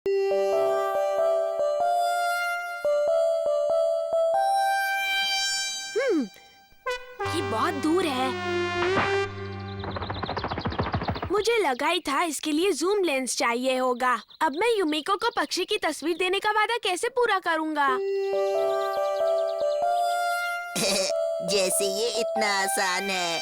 ये बहुत दूर है। मुझे लगा ही था इसके लिए जूम लेंस चाहिए होगा। अब मैं युमिको को पक्षी की तस्वीर देने का वादा कैसे पूरा करूंगा? जैसे ये इतना आसान है।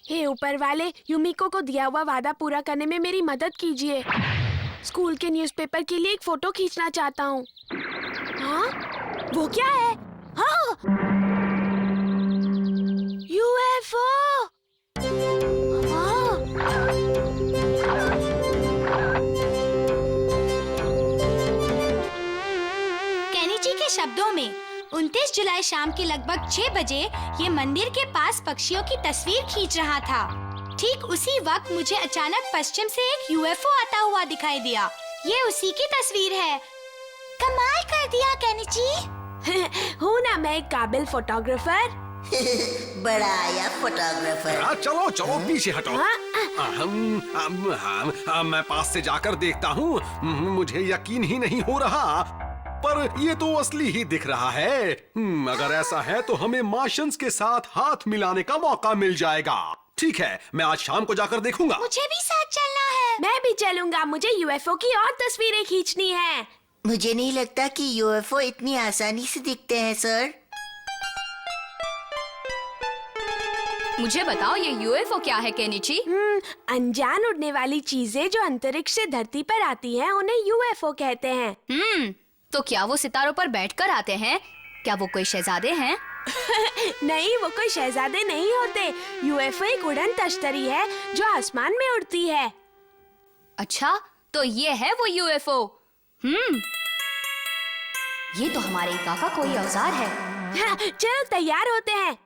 हे ऊपर वाले, युमिको को दिया हुआ वादा पूरा करने में मेरी मदद कीजिए। स्कूल के न्यूज़पेपर के लिए एक फोटो खींचना चाहता हूँ। हाँ? वो क्या है? हाँ! यूएफओ! हाँ! केनिची के शब्दों में 29 जुलाई शाम के लगभग 6 बजे ये मंदिर के पास पक्षियों की तस्वीर खींच रहा था। ठीक उसी वक्त मुझे अचानक पश्चिम से एक यूएफओ आता हुआ दिखाई दिया। ये उसी की तस्वीर है। कमाल कर दिया केनिची। हूँ ना मैं एक काबिल फोटोग्राफर। बड़ा आया फोटोग्राफर। चलो चलो पीछे हटो। मैं पास से जाकर देखता हूँ। मुझे यकीन ही नहीं हो रहा, पर ये तो असली ही दिख रहा है। अगर ऐसा है तो हमें मार्शियंस के साथ हाथ मिलाने का मौका मिल जाएगा। ठीक है, मैं आज शाम को जाकर देखूंगा। मुझे भी साथ चलना है। मैं भी चलूंगा। मुझे यूएफओ की और तस्वीरें खींचनी है। मुझे नहीं लगता कि यूएफओ इतनी आसानी से दिखते हैं सर। मुझे बताओ ये यूएफओ क्या है केनिची? अनजान उड़ने वाली चीजें जो अंतरिक्ष से धरती पर आती हैं, उन्हें यूएफओ कहते हैं। तो क्या वो सितारों पर बैठकर आते हैं? क्या वो कोई शहजादे हैं? नहीं, वो कोई शहजादे नहीं होते। यूएफओ एक उड़न तश्तरी है जो आसमान में उड़ती है। अच्छा, तो ये है वो यूएफओ। ये तो हमारे इका का कोई औजार है। हाँ, चलो तैयार होते हैं।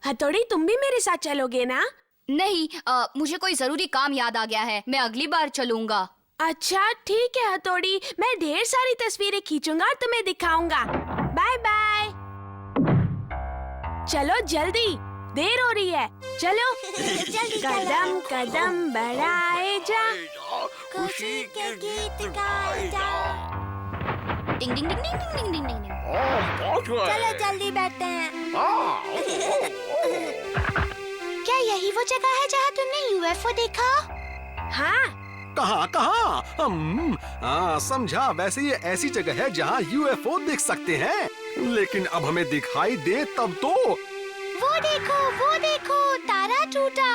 हथौड़ी, तुम भी मेरे साथ चलोगे ना? नहीं, मुझे कोई जरूरी काम याद आ गया है। मैं अगली बार चलूंगा। अच्छा ठीक है हथौड़ी, मैं ढेर सारी तस्वीरें खींचूंगा और तुम्हें दिखाऊंगा। Bye bye. चलो जल्दी, देर हो रही है। चलो कदम कदम बढ़ाए जा, खुशी के गीत गाए जा। डिंग डिंग डिंग डिंग डिंग डिंग डिंग। चलो जल्दी बैठते हैं। क्या यही वो जगह है जहाँ तुमने यूएफओ देखा? हाँ। कहाँ कहाँ? समझा। वैसे ये ऐसी जगह है जहाँ यूएफओ दिख सकते हैं, लेकिन अब हमें दिखाई दे तब तो। वो देखो, तारा टूटा।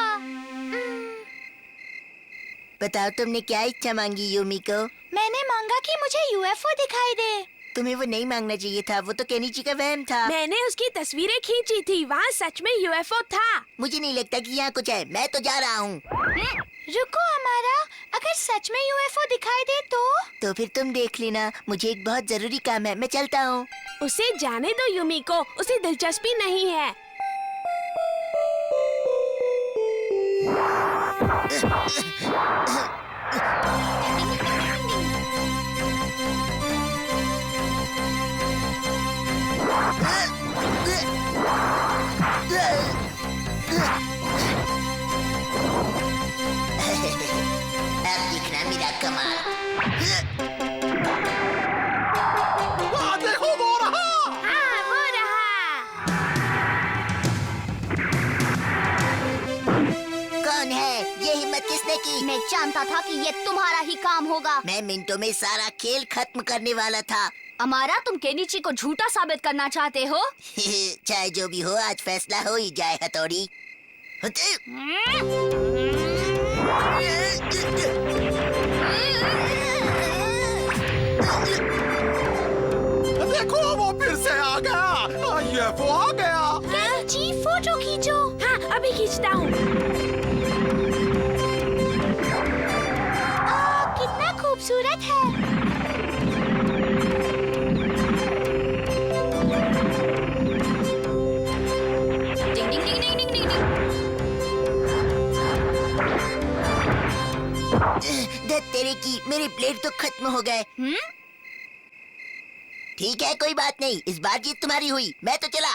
बताओ तुमने क्या इच्छा मांगी युमिको? मैंने मांगा कि मुझे यूएफओ दिखाई दे। तुम्हें वो नहीं मांगना चाहिए था, वो तो केनिची का वहम था। मैंने उसकी तस्वीरें खींची थी, वहाँ सच में यूएफओ था। मुझे नहीं लगता कि यहाँ कुछ है। मैं तो जा रहा हूँ। रुको हमारा, अगर सच में यूएफओ दिखाई दे तो फिर तुम देख लेना। मुझे एक बहुत जरूरी काम है, मैं चलता हूँ। उसे जाने दो युमिको, उसे दिलचस्पी नहीं है। अब दिखना मेरा कमाल। देखो वो रहा। हाँ, वो रहा। कौन है? ये हिम्मत किसने की? मैं जानता था कि ये तुम्हारा ही काम होगा। मैं मिनटों में सारा खेल खत्म करने वाला था। अमारा, तुम केनिची को झूठा साबित करना चाहते हो? चाहे जो भी हो, आज फैसला हो ही जाए हथौड़ी। देखो वो फिर से आ गया। यूएफओ आ गया। केनिची, फोटो खींचो। हाँ, अभी खींचता हूँ। कितना खूबसूरत है। डिंग डिंग डिंग डिंग डिंग डिंग डिंग। धत तेरे की, मेरे प्लेट तो खत्म हो गए। ठीक है, कोई बात नहीं। इस बार जीत तुम्हारी हुई। मैं तो चला।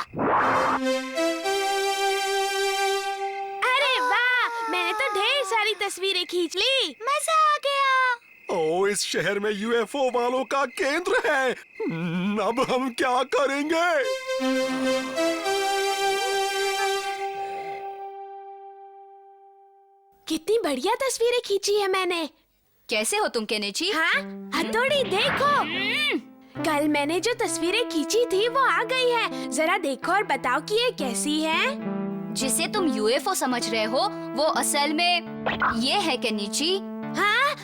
तस्वीरें खींच ली। मजा आ गया। ओ, इस शहर में यूएफओ वालों का केंद्र है। अब हम क्या करेंगे? कितनी बढ़िया तस्वीरें खींची है मैंने। कैसे हो तुम केनेची? हाँ, हथौड़ी देखो। कल मैंने जो तस्वीरें खींची थी वो आ गई है। जरा देखो और बताओ कि ये कैसी है। जिसे तुम यूएफओ समझ रहे हो वो असल में ये है केनिची। हाँ?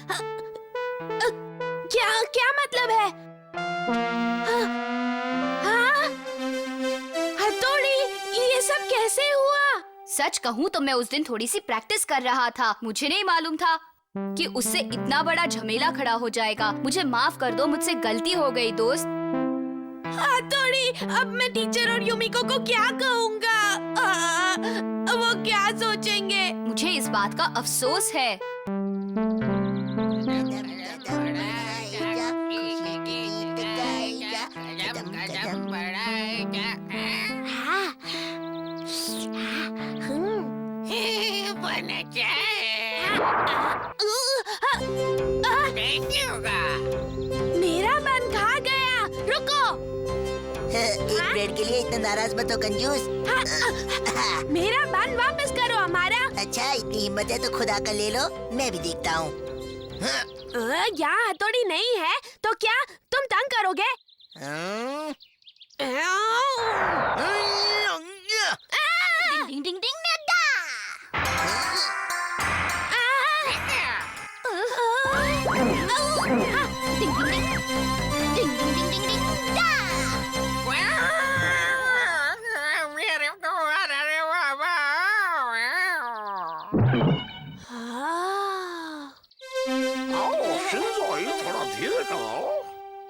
क्या क्या मतलब है? हाँ? हथौड़ी, ये सब कैसे हुआ? सच कहूँ तो मैं उस दिन थोड़ी सी प्रैक्टिस कर रहा था। मुझे नहीं मालूम था कि उससे इतना बड़ा झमेला खड़ा हो जाएगा। मुझे माफ कर दो, मुझसे गलती हो गई दोस्त। हथौड़ी, अब मैं टीचर और युमिको को क्या कहूँगा? वो क्या सोचेंगे? मुझे इस बात का अफसोस है। मेरा मन खा गया। रुको। एक ब्रेड के लिए इतना नाराज मत हो कंजूस। मेरा बन वापस करो हमारा। अच्छा, इतनी हिम्मत है तो खुदा का ले लो, मैं भी देखता हूँ। यहाँ हथौड़ी नहीं है तो क्या तुम तंग करोगे? डिंग डिंग डिंग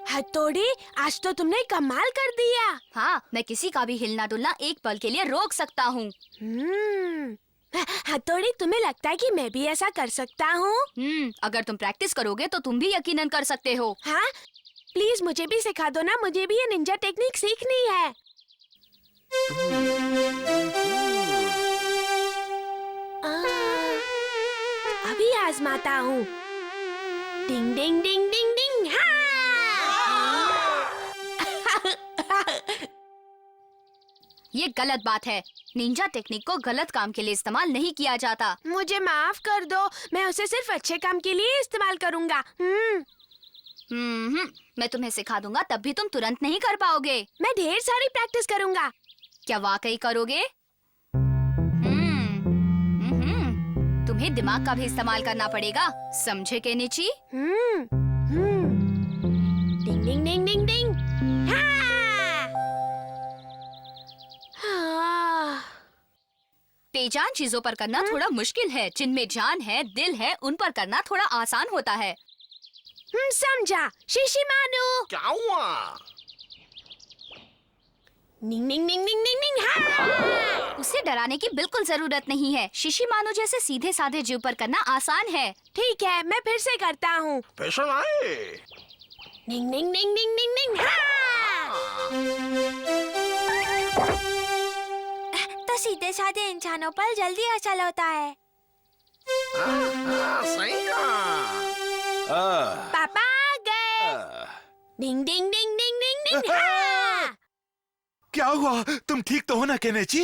हथौड़ी, आज तो तुमने कमाल कर दिया। हाँ, मैं किसी का भी हिलना डुलना एक पल के लिए रोक सकता हूँ। हथौड़ी, तुम्हें लगता है कि मैं भी ऐसा कर सकता हूँ? अगर तुम प्रैक्टिस करोगे तो तुम भी यकीनन कर सकते हो। हाँ, प्लीज मुझे भी सिखा दो ना। मुझे भी ये निंजा टेक्निक सीखनी है। अभी आजमाता हूँ। डिंग डिंग डिंग डिंग डिंग। हाँ! ये गलत बात है। निंजा टेक्निक को गलत काम के लिए इस्तेमाल नहीं किया जाता। मुझे माफ कर दो, मैं उसे सिर्फ अच्छे काम के लिए इस्तेमाल करूँगा। मैं तुम्हें सिखा दूंगा, तब भी तुम तुरंत नहीं कर पाओगे। मैं ढेर सारी प्रैक्टिस करूँगा। क्या वाकई करोगे? तुम्हें दिमाग का भी इस्तेमाल करना पड़ेगा, समझे केनिची? डिंग डिंग डिंग डिंग डिंग। बेजान चीजों पर करना थोड़ा मुश्किल है। जिनमें जान है, दिल है, उन पर करना थोड़ा आसान होता है। समझा। शिशिमानु। क्या हुआ? डिंग डिंग डिंग डिंग डिंग डिंग। उसे डराने की बिल्कुल जरूरत नहीं है। शिशिमानु जैसे सीधे साधे जीव पर करना आसान है। ठीक है, मैं फिर से करता हूँ। पेशेंट आए। डिंग डिंग डिंग डिंग डिंग डिंग। तो सीधे साधे इंसानों पर जल्दी असर होता है। सही पापा आ गए। डिंग डिंग डिंग डिंग डिंग डिंग। क्या हुआ? तुम ठीक तो हो ना केनेची?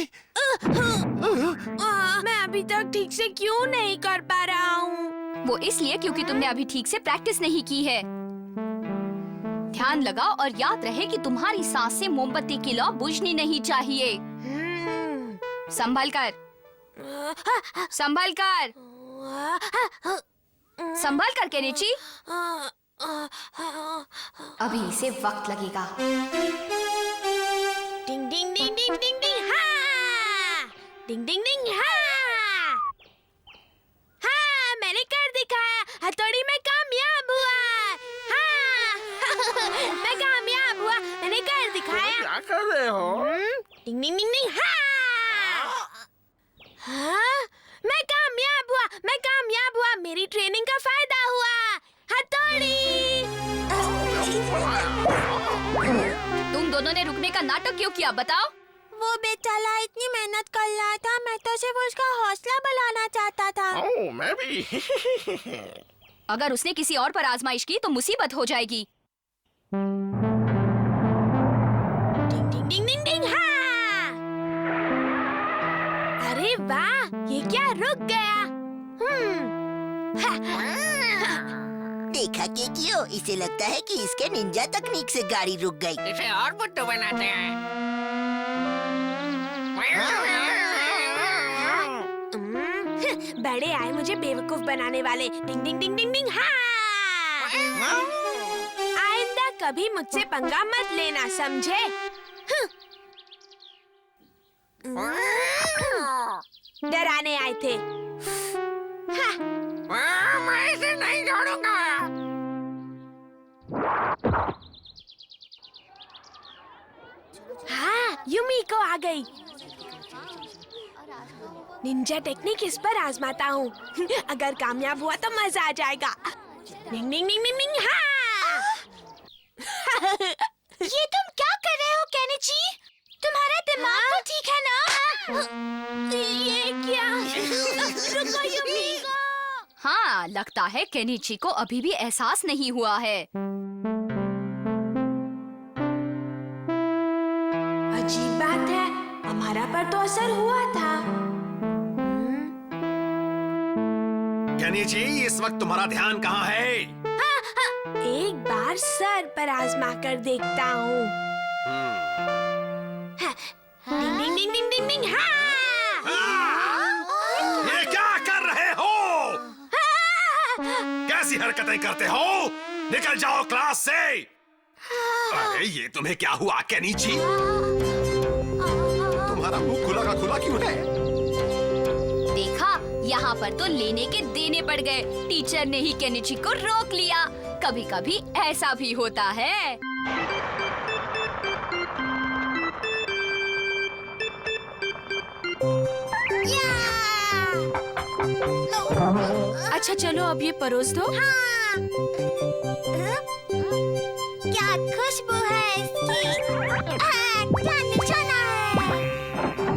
मैं अभी तक ठीक से क्यों नहीं कर पा रहा हूँ? वो इसलिए क्योंकि तुमने अभी ठीक से प्रैक्टिस नहीं की है। ध्यान लगाओ और याद रहे कि तुम्हारी सांस से मोमबत्ती की लौ बुझनी नहीं चाहिए। संभल कर, संभल कर, संभल कर केनिची। अभी इसे वक्त लगेगा। डिंग डिंग डिंग डिंग डिंग डिंग। हाँ! डिंग डिंग डिंग। हाँ! हाँ, मैंने कर दिखाया। हथौड़ी में कामयाब हुआ। हाँ! मैं कामयाब हुआ। मैंने कर दिखाया। क्या कर रहे हो? डिंग डिंग डिंग डिंग। हाँ! हाँ? मैं कामयाब हुआ। मैं कामयाब हुआ। मेरी ट्रेनिंग का फायदा हुआ। हथौड़ी। तुम दोनों ने रुकने का नाटक क्यों किया, बताओ? वो बेचारा इतनी मेहनत कर रहा था, मैं तो सिर्फ उसका हौसला बढ़ाना चाहता था। ओह, मैं भी। अगर उसने किसी और पर आजमाइश की तो मुसीबत हो जाएगी। डिंग डिंग डिंग डिंग डिंग, हाँ! अरे वाह, ये क्या रुक गया? देखा के क्यों? इसे लगता है कि इसके निंजा तकनीक से गाड़ी रुक गई। इसे और बुद्धू बनाते हैं। बड़े आए मुझे बेवकूफ बनाने वाले। डिंग डिंग डिंग डिंग डिंग, हाँ! आइंदा कभी मुझसे पंगा मत लेना, समझे? डराने आए थे। मैं इसे नहीं छोड़ूंगा। हाँ, युमिको आ गई। निंजा टेक्निक इस पर आजमाता हूँ। अगर कामयाब हुआ तो मजा आ जाएगा। डिंग डिंग डिंग डिंग डिंग, हाँ! ये तुम क्या कर रहे हो केनिची? तुम्हारा दिमाग तो ठीक है ना? ये क्या? रुको युमिको। हाँ, लगता है केनिची को अभी भी एहसास नहीं हुआ है। अजीब बात है, हमारा पर तो असर हुआ था। केनिची, इस वक्त तुम्हारा ध्यान कहाँ है? एक बार सर पर आजमा कर देखता हूँ। डिंग डिंग डिंग डिंग डिंग डिंग, हाँ! ये क्या कर रहे हो? कैसी हरकतें करते हो? निकल जाओ क्लास से। अरे ये तुम्हें क्या हुआ केनिची? तुम्हारा मुंह खुला का खुला क्यों है? देखा, यहाँ पर तो लेने के देने पड़ गए। टीचर ने ही केनिची को रोक लिया। कभी कभी ऐसा भी होता है। अच्छा चलो अब ये परोस दो। क्या खुशबू है इसकी? क्या निशाना है?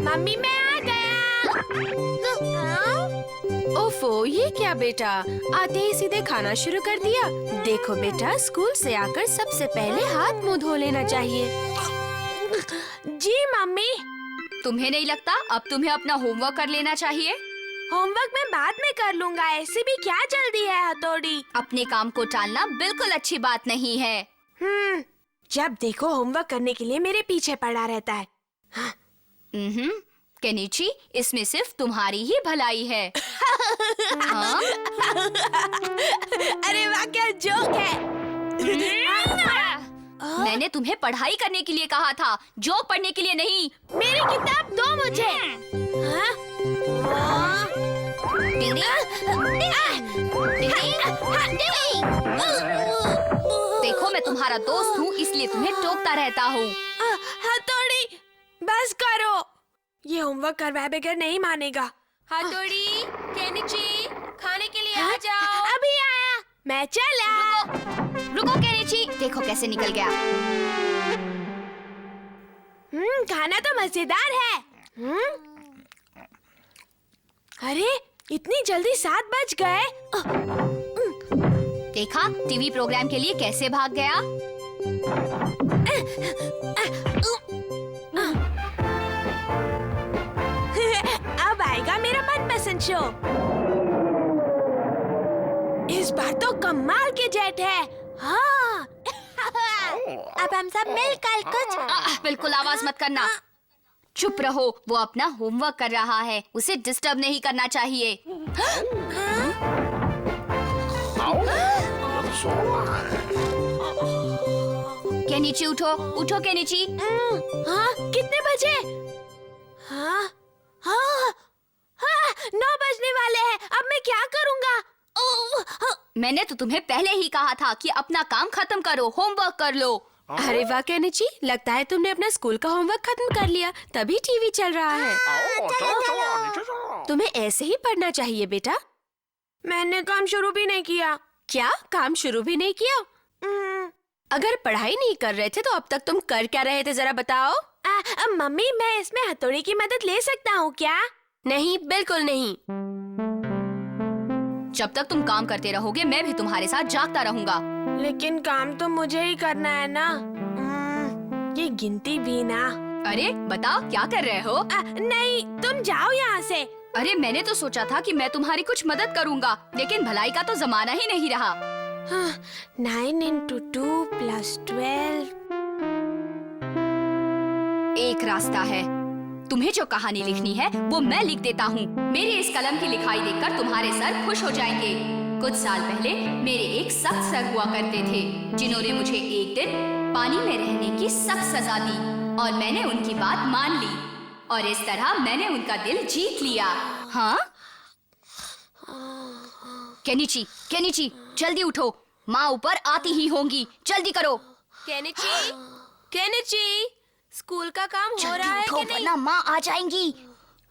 मम्मी मैं आ गया। ओफो, ये क्या बेटा, आते ही सीधे खाना शुरू कर दिया। देखो बेटा, स्कूल से आकर सबसे पहले हाथ मुंह धो लेना चाहिए। जी मम्मी। तुम्हें नहीं लगता अब तुम्हें अपना होमवर्क कर लेना चाहिए? होमवर्क मैं बाद में कर लूंगा, ऐसी भी क्या जल्दी है हथौड़ी। अपने काम को टालना बिल्कुल अच्छी बात नहीं है। जब देखो होमवर्क करने के लिए मेरे पीछे पड़ा रहता है। केनिची, इसमें सिर्फ तुम्हारी ही भलाई है। हाँ? अरे वाह, क्या जोक है। मैंने तुम्हें पढ़ाई करने के लिए कहा था, जोक पढ़ने के लिए नहीं। मेरी किताब दो मुझे। देखो, मैं तुम्हारा दोस्त हूँ, इसलिए तुम्हें टोकता रहता हूँ। हथौड़ी, बस करो। ये होमवर्क करवाए बगैर नहीं मानेगा। हथौड़ी, केनिची, खाने के लिए आ जाओ। अभी आया, मैं चला। रुको केनिची, देखो कैसे निकल गया। खाना तो मजेदार है। अरे इतनी जल्दी 7 बज गए। देखा, टीवी प्रोग्राम के लिए कैसे भाग गया। अब आएगा मेरा मनपसंद शो। इस बार तो कमाल के जेट है। हाँ। अब हम सब मिलकर कुछ। बिल्कुल आवाज मत करना। चुप रहो, वो अपना होमवर्क कर रहा है, उसे डिस्टर्ब नहीं करना चाहिए। केनिची उठो, उठो केनिची। हाँ, कितने बजे? हाँ, हाँ, हाँ, 9 बजने वाले हैं। अब मैं क्या करूँगा? मैंने तो तुम्हें पहले ही कहा था कि अपना काम खत्म करो, होमवर्क कर लो। अरे वाह केनिची, लगता है तुमने अपना स्कूल का होमवर्क खत्म कर लिया, तभी टीवी चल रहा है। तुम्हें ऐसे ही पढ़ना चाहिए बेटा। मैंने काम शुरू भी नहीं किया। क्या काम शुरू भी नहीं किया? अगर पढ़ाई नहीं कर रहे थे तो अब तक तुम कर क्या रहे थे, जरा बताओ। मम्मी, मैं इसमें हथौड़ी की मदद ले सकता हूँ क्या? नहीं, बिल्कुल नहीं। जब तक तुम काम करते रहोगे मैं भी तुम्हारे साथ जागता रहूंगा। लेकिन काम तो मुझे ही करना है ना। ये गिनती भी ना। अरे बताओ क्या कर रहे हो? नहीं, तुम जाओ यहाँ से। अरे मैंने तो सोचा था कि मैं तुम्हारी कुछ मदद करूंगा, लेकिन भलाई का तो जमाना ही नहीं रहा। 9 into 2 + 12। एक रास्ता है। तुम्हें जो कहानी लिखनी है वो मैं लिख देता हूँ। मेरी इस कलम की लिखाई देखकर तुम्हारे सर खुश हो जाएंगे। कुछ साल पहले मेरे एक सख्त सर हुआ करते थे, जिन्होंने मुझे एक दिन पानी में रहने की सख्त सजा दी और मैंने उनकी बात मान ली और इस तरह मैंने उनका दिल जीत लिया। हाँ? केनिची, जल्दी उठो, माँ ऊपर आती ही होंगी, जल्दी करो। केनिची, स्कूल का काम हो रहा है कि नहीं? वरना माँ आ जाएंगी।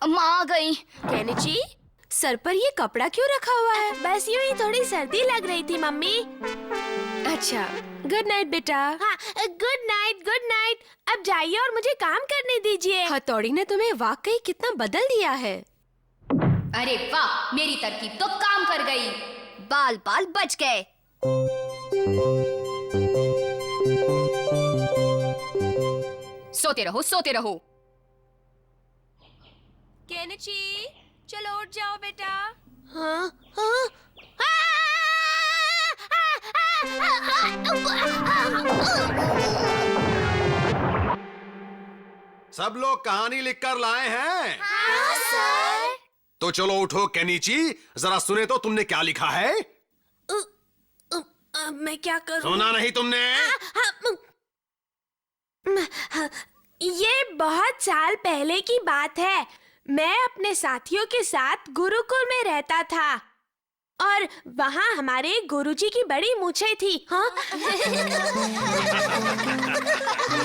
माँ आ गई। केनिची, सर पर ये कपड़ा क्यों रखा हुआ है? बस यूं ही थोड़ी सर्दी लग रही थी मम्मी। अच्छा, गुड नाइट बेटा। हाँ, गुड नाइट। अब जाइए और मुझे काम करने दीजिए। हथौड़ी ने तुम्हें वाकई कितना बदल दिया है। अरे वाह, मेरी तरकीब तो काम कर गई। बाल बच गए। सोते रहो। केनिची, चलो उठ जाओ बेटा। हाँ? सब लोग कहानी लिखकर लाए हैं? हाँ सर। तो चलो उठो केनिची, जरा सुने तो तुमने क्या लिखा है। मैं क्या करूं? सुना नहीं तुमने? ये बहुत साल पहले की बात है। मैं अपने साथियों के साथ गुरुकुल में रहता था और वहाँ हमारे गुरुजी की बड़ी मूछें थी। हाँ?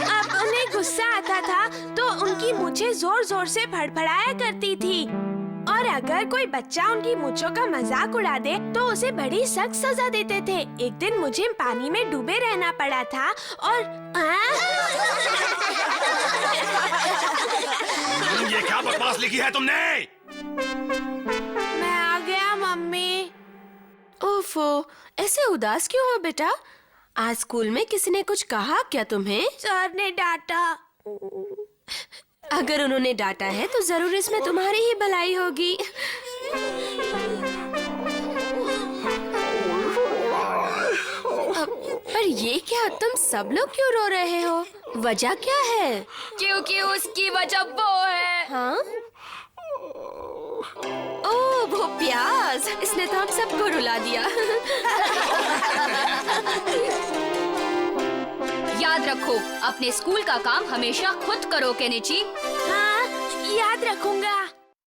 अब उन्हें गुस्सा आता था तो उनकी मूछें जोर जोर से फड़फड़ाया करती थी और अगर कोई बच्चा उनकी मूछों का मजाक उड़ा दे तो उसे बड़ी सख्त सजा देते थे। एक दिन मुझे पानी में डूबे रहना पड़ा था और ये क्या बकवास लिखी है तुमने? मैं आ गया मम्मी। ओफो, ऐसे उदास क्यों हो बेटा? आज स्कूल में किसी ने कुछ कहा क्या तुम्हें? सर ने डांटा। अगर उन्होंने डांटा है तो जरूर इसमें तुम्हारी ही भलाई होगी। पर ये क्या, तुम सब लोग क्यों रो रहे हो? वजह क्या है? क्योंकि उसकी वजह वो है। हाँ? ओह, वो प्याज, इसने तो हम सबको रुला दिया। याद रखो, अपने स्कूल का काम हमेशा खुद करो केनिची। हाँ, याद रखूंगा।